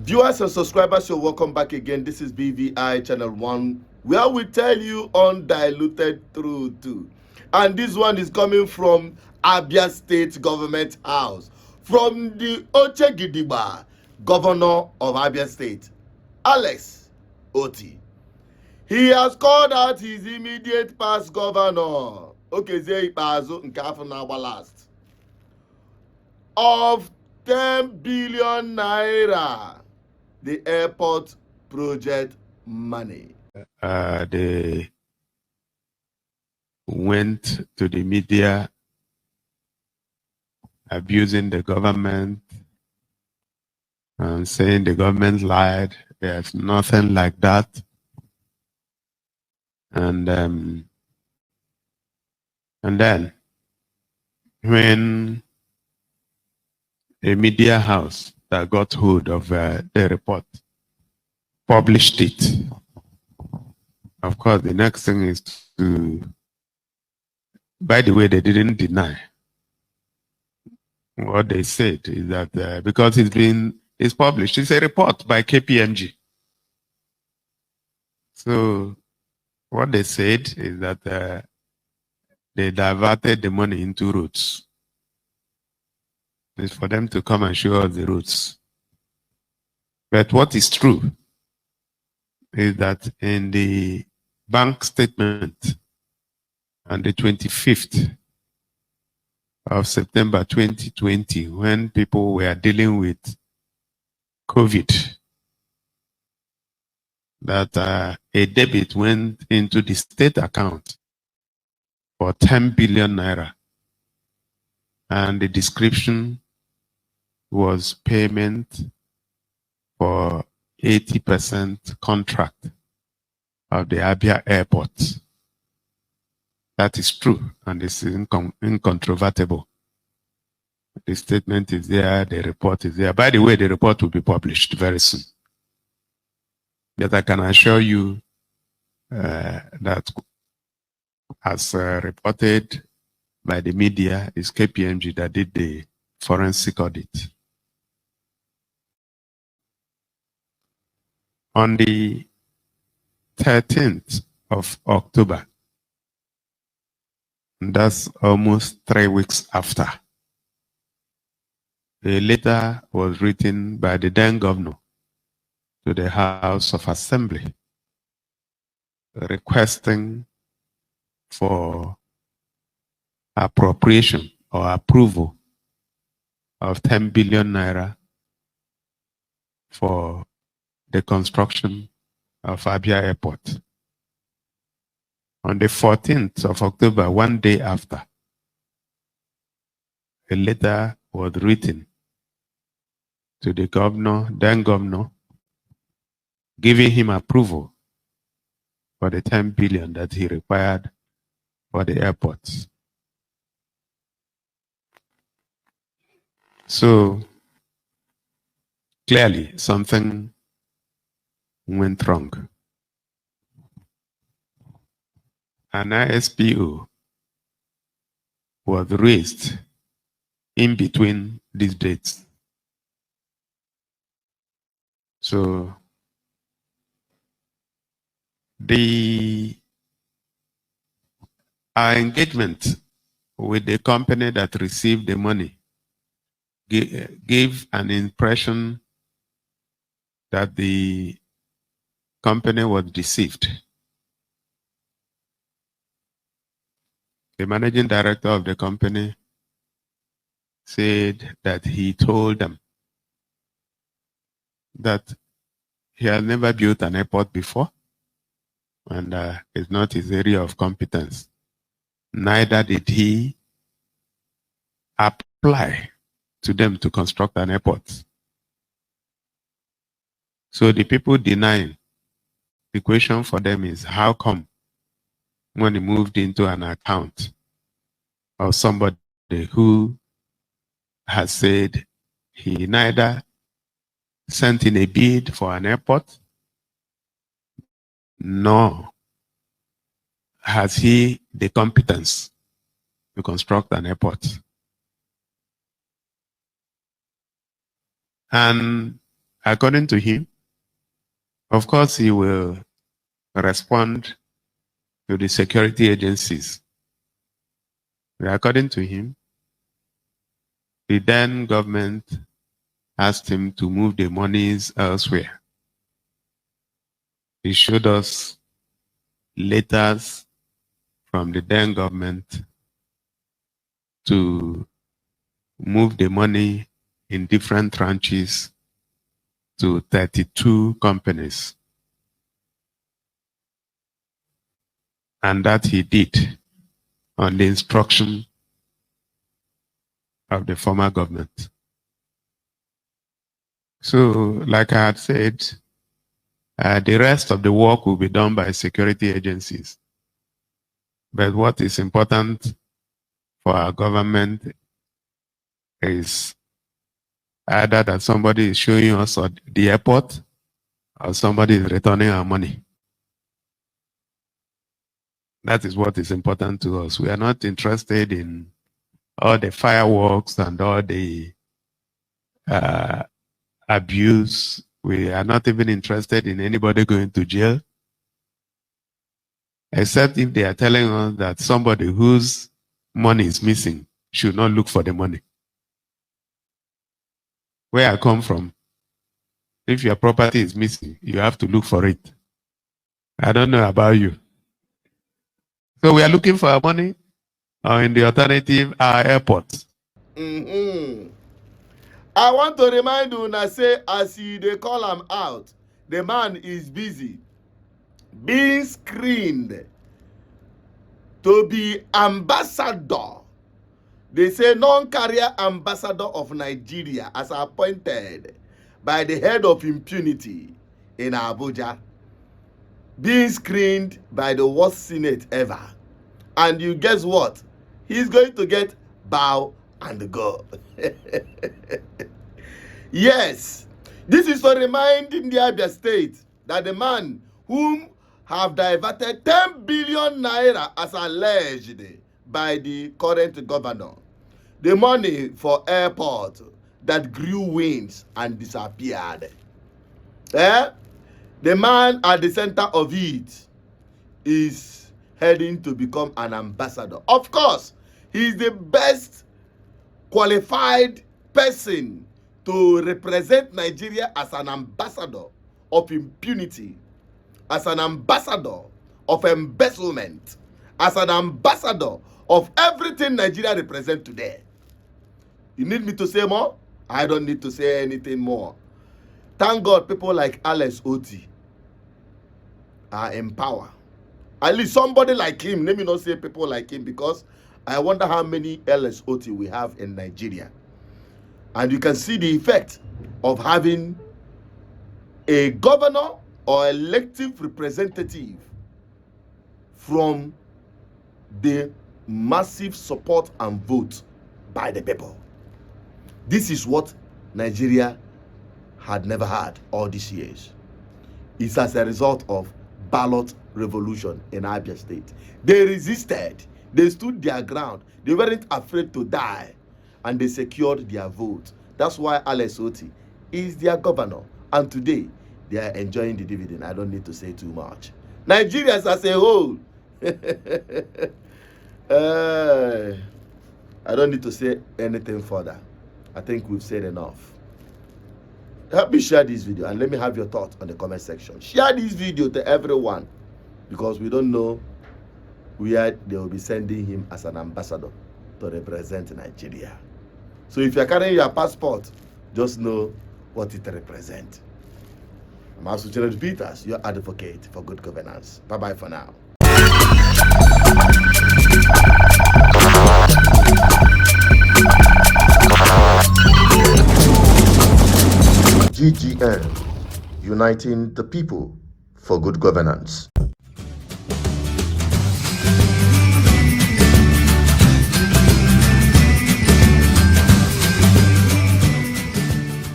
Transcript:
Viewers and subscribers, you're welcome back again. This is BVI Channel 1, where we tell you undiluted truth. And this one is coming from Abia State Government House, from the Ochegidiba, Governor of Abia State, Alex Otti. He has called out his immediate past governor, Ikpeazu nke afọ na-agba last, of 10 billion naira, the airport project money. They went to the media abusing the government and saying the government lied. There's nothing like that. And then when a media house that got hold of the report published it, of course, the next thing is to, by the way, they didn't deny. What they said is that because it's published, it's a report by KPMG. So what they said is that they diverted the money into routes. It's for them to come and show us the routes. But what is true is that in the bank statement on the 25th of September 2020, when people were dealing with COVID, that a debit went into the state account for 10 billion naira. And the description was payment for 80% contract of the Abia airport. That is true, and it's incontrovertible. The statement is there, the report is there. By the way, the report will be published very soon. But I can assure you that as reported by the media, it's KPMG that did the forensic audit. On the 13th of October, that's almost 3 weeks after, a letter was written by the then governor to the House of Assembly requesting for appropriation or approval of 10 billion naira for the construction of Abia Airport. On the 14th of October, 1 day after, a letter was written to the governor, then governor, giving him approval for the 10 billion that he required for the airports. So clearly something went wrong. An ISPO was raised in between these dates. So our engagement with the company that received the money gave an impression that the company was deceived. The managing director of the company said that he told them that he had never built an airport before, and it's not his area of competence. Neither did he apply to them to construct an airport. So the people denying, the question for them is, how come when he moved into an account of somebody who has said he neither sent in a bid for an airport, nor has he the competence to construct an airport? And according to him, of course, he will respond to the security agencies. But according to him, the then government asked him to move the monies elsewhere. He showed us letters from the then government to move the money in different tranches to 32 companies. And that he did on the instruction of the former government. So, like I had said, the rest of the work will be done by security agencies. But what is important for our government is either that somebody is showing us at the airport or somebody is returning our money. That is what is important to us. We are not interested in all the fireworks and all the abuse. We are not even interested in anybody going to jail, except if they are telling us that somebody whose money is missing should not look for the money. Where I come from, if your property is missing, you have to look for it. I don't know about you. So we are looking for our money, or in the alternative, our airports. I want to remind you, now say, as they call him out, the man is busy being screened to be ambassador. They say non-career ambassador of Nigeria as appointed by the head of impunity in Abuja, being screened by the worst Senate ever. And you guess what? He's going to get bow and go. Yes, this is to remind the Abia state that the man whom have diverted 10 billion naira as alleged by the current governor, the money for airport that grew wings and disappeared. The man at the center of it is heading to become an ambassador. Of course, he is the best qualified person to represent Nigeria as an ambassador of impunity, as an ambassador of embezzlement, as an ambassador of everything Nigeria represents today. You need me to say more? I don't need to say anything more. Thank God people like Otti are in power. At least somebody like him. Let me not say people like him, because I wonder how many Otti we have in Nigeria. And you can see the effect of having a governor or elective representative from the massive support and vote by the people. This is what Nigeria had never had all these years. It's as a result of ballot revolution in Abia State. They resisted. They stood their ground. They weren't afraid to die. And they secured their vote. That's why Otti is their governor. And today, they are enjoying the dividend. I don't need to say too much. Nigerians as a whole. I don't need to say anything further. I think we've said enough. Help me share this video and let me have your thoughts on the comment section. Share this video to everyone, because we don't know where they will be sending him as an ambassador to represent Nigeria. So if you're carrying your passport, just know what it represents. I'm also Tinubu Peters, your advocate for good governance. Bye-bye for now. GGN, uniting the people for good governance.